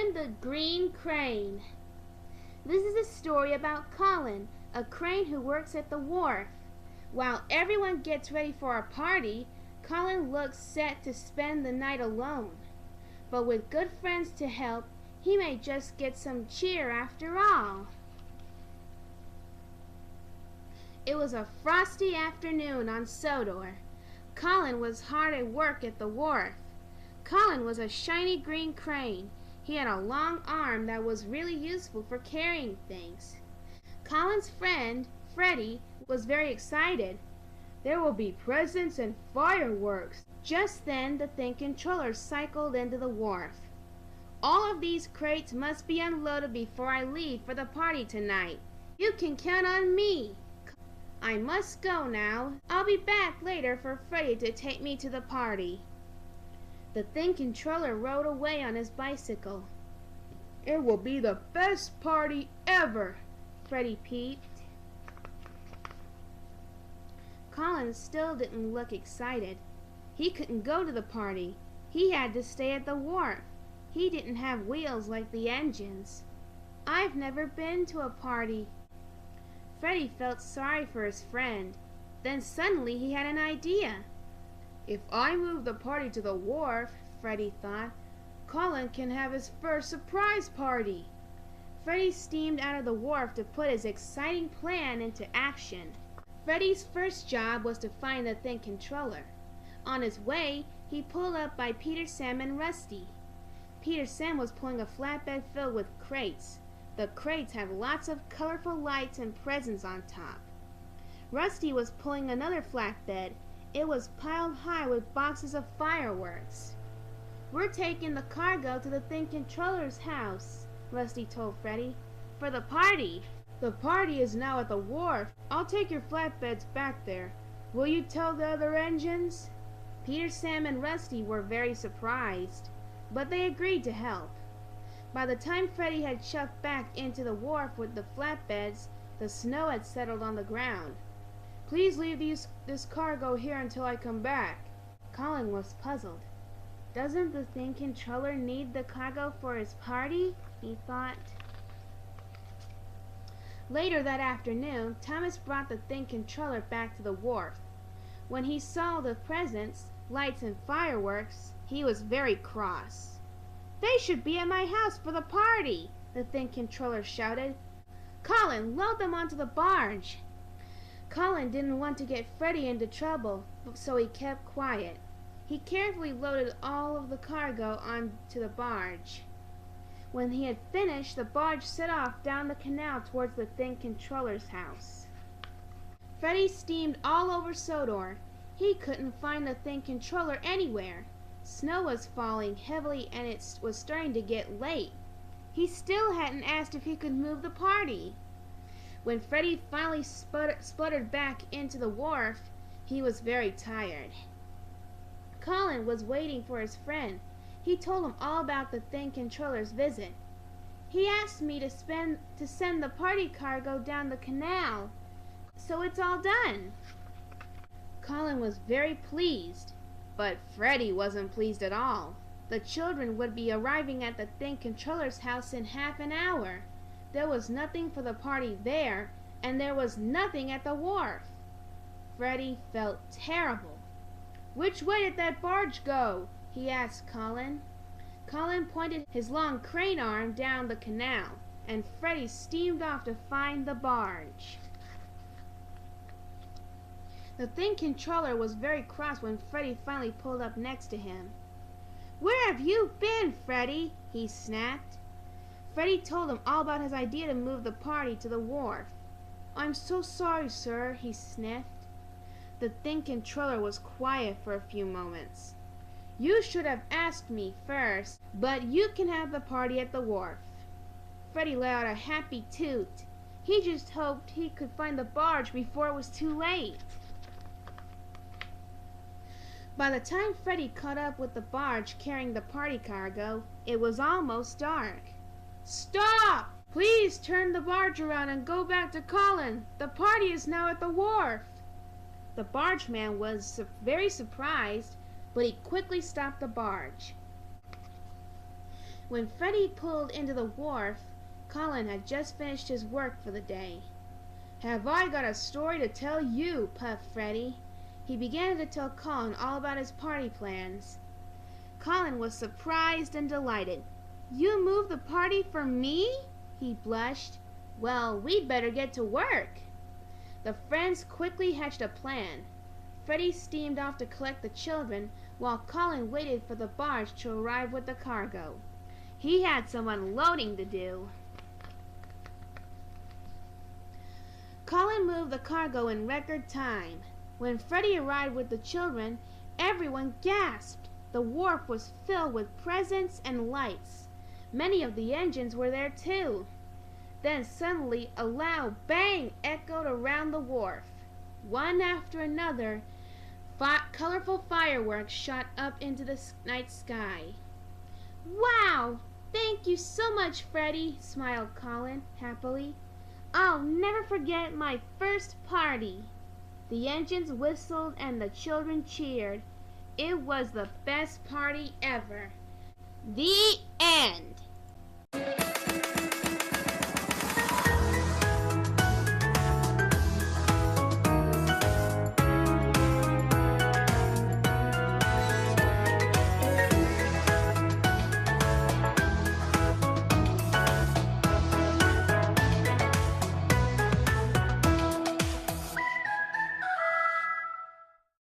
Colin the Green Crane. This is a story about Colin, a crane who works at the wharf. While everyone gets ready for a party, Colin looks set to spend the night alone. But with good friends to help, he may just get some cheer after all. It was a frosty afternoon on Sodor. Colin was hard at work at the wharf. Colin was a shiny green crane. He had a long arm that was really useful for carrying things. Colin's friend, Freddie, was very excited. There will be presents and fireworks. Just then the thing controller cycled into the wharf. All of these crates must be unloaded before I leave for the party tonight. You can count on me. I must go now. I'll be back later for Freddie to take me to the party. The thing controller rode away on his bicycle. It will be the best party ever, Freddie peeped. Colin still didn't look excited. He couldn't go to the party. He had to stay at the wharf. He didn't have wheels like the engines. I've never been to a party. Freddie felt sorry for his friend. Then suddenly he had an idea. If I move the party to the wharf, Freddie thought, Colin can have his first surprise party. Freddie steamed out of the wharf to put his exciting plan into action. Freddie's first job was to find the thing controller. On his way, he pulled up by Peter, Sam, and Rusty. Peter Sam was pulling a flatbed filled with crates. The crates had lots of colorful lights and presents on top. Rusty was pulling another flatbed. It was piled high with boxes of fireworks. We're taking the cargo to the thing controller's house, Rusty told Freddie, for the party. The party is now at the wharf. I'll take your flatbeds back there. Will you tell the other engines? Peter, Sam, and Rusty were very surprised, but they agreed to help. By the time Freddie had shoved back into the wharf with the flatbeds, the snow had settled on the ground. Please leave this cargo here until I come back. Colin was puzzled. Doesn't the thing controller need the cargo for his party? He thought. Later that afternoon, Thomas brought the thing controller back to the wharf. When he saw the presents, lights, and fireworks, he was very cross. They should be at my house for the party, the thing controller shouted. Colin, load them onto the barge. Colin didn't want to get Freddie into trouble, so he kept quiet. He carefully loaded all of the cargo onto the barge. When he had finished, the barge set off down the canal towards the thing controller's house. Freddie steamed all over Sodor. He couldn't find the thing controller anywhere. Snow was falling heavily and it was starting to get late. He still hadn't asked if he could move the party. When Freddie finally spluttered back into the wharf, he was very tired. Colin was waiting for his friend. He told him all about the thing controller's visit. He asked me to send the party cargo down the canal, so it's all done. Colin was very pleased, but Freddie wasn't pleased at all. The children would be arriving at the thing controller's house in half an hour. There was nothing for the party there, and there was nothing at the wharf. Freddie felt terrible. Which way did that barge go? He asked Colin. Colin pointed his long crane arm down the canal, and Freddie steamed off to find the barge. The thing controller was very cross when Freddie finally pulled up next to him. Where have you been, Freddie? He snapped. Freddie told him all about his idea to move the party to the wharf. I'm so sorry, sir, he sniffed. The thing controller was quiet for a few moments. You should have asked me first, but you can have the party at the wharf. Freddie let out a happy toot. He just hoped he could find the barge before it was too late. By the time Freddie caught up with the barge carrying the party cargo, it was almost dark. Stop! Please turn the barge around and go back to Colin. The party is now at the wharf. The bargeman was very surprised, but he quickly stopped the barge. When Freddie pulled into the wharf, Colin had just finished his work for the day. "Have I got a story to tell you?" puffed Freddie. He began to tell Colin all about his party plans. Colin was surprised and delighted. "You moved the party for me?" he blushed. "Well, we'd better get to work." The friends quickly hatched a plan. Freddie steamed off to collect the children, while Colin waited for the barge to arrive with the cargo. He had some unloading to do. Colin moved the cargo in record time. When Freddie arrived with the children, everyone gasped. The wharf was filled with presents and lights. Many of the engines were there too. Then suddenly a loud bang echoed around the wharf. One after another, colorful fireworks shot up into the night sky. "Wow! Thank you so much, Freddie," smiled Colin happily. "I'll never forget my first party." The engines whistled and the children cheered. It was the best party ever. The end.